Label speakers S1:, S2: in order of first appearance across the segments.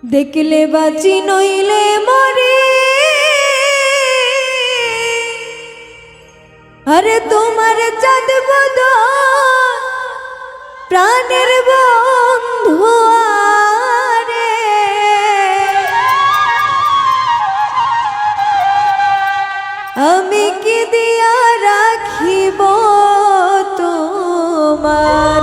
S1: দেখলে বাঁচি নইলে মরি, আরে তোমার চাঁদ বদন প্রাণের বন্ধু আরে, আমি কি দিয়া রাখিব তোমার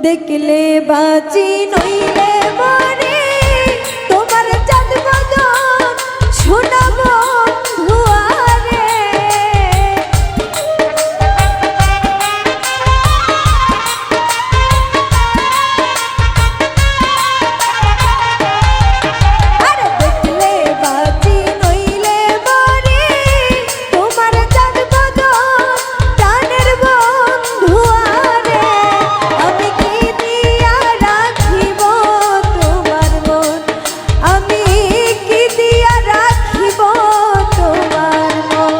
S1: দেখলে বাঁচি নইলে মরি, তোমার চাঁদ বদন সোনা বন্ধু আরে, আরে দেখলে বাঁচি নইলে মরি, তোমার চাঁদ বদন প্রাণের বন্ধু আরে, আমি কি দিয়া রাখিব তোমার মন, আমি কি দিয়া রাখিব তোমার মন।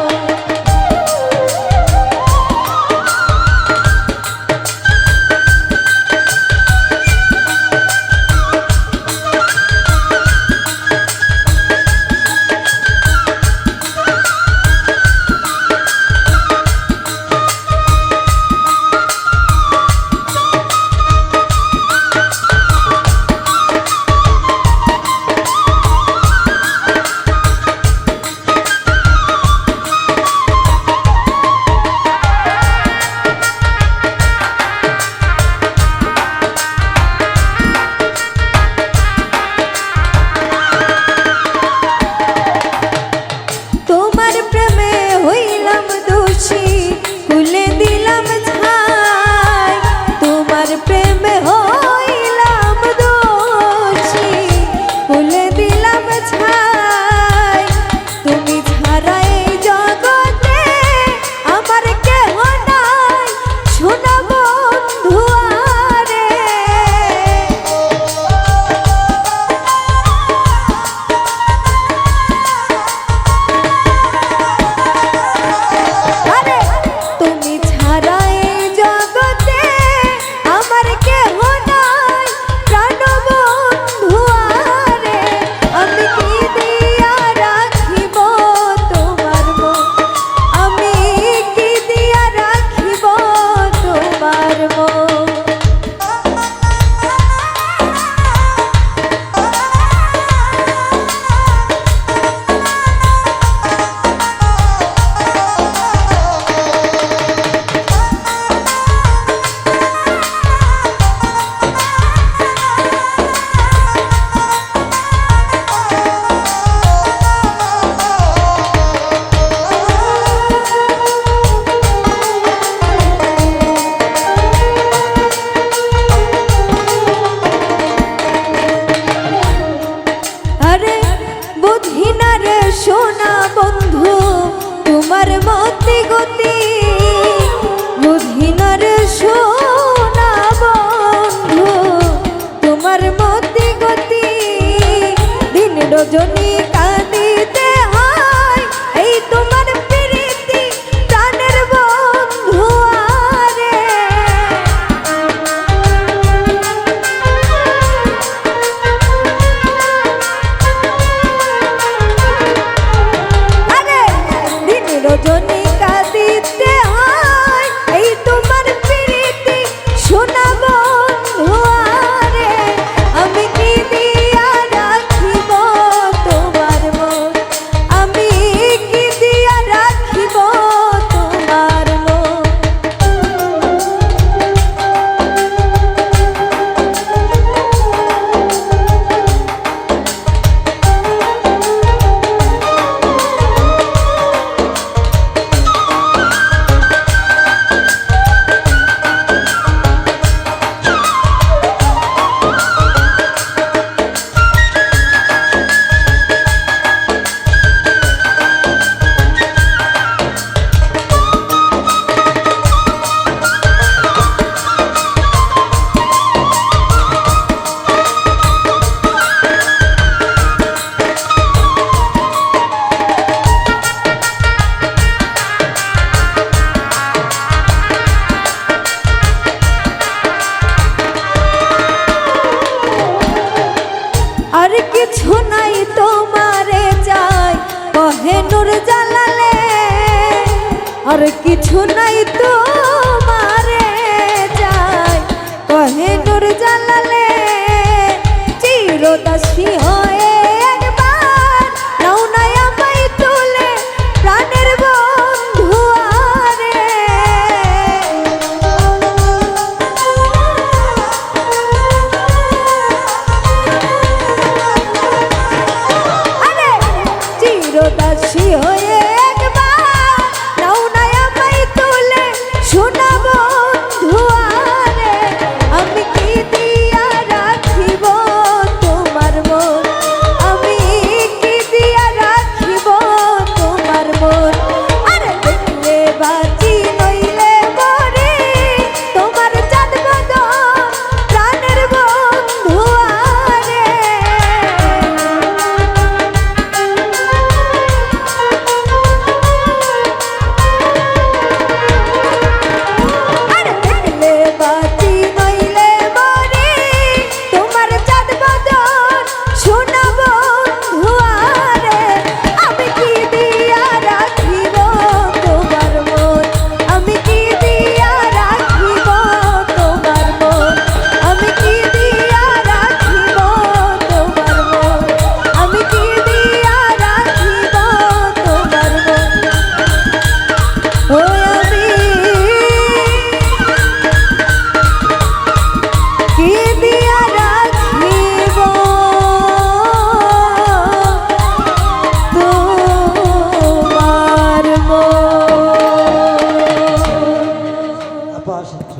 S1: তোমার প্রেমে হইলাম দোষী, খুলে দিলাম ছাই, তোমার প্রেমে হইলাম দোষী, খুলে দিলাম ছাই, তুমি ছাড়া এই জগতে আমার কেহ নাই সোনা বন্ধু আরে, আরে তুমি ছাড়া এই জগতে আমার কেহ কিছু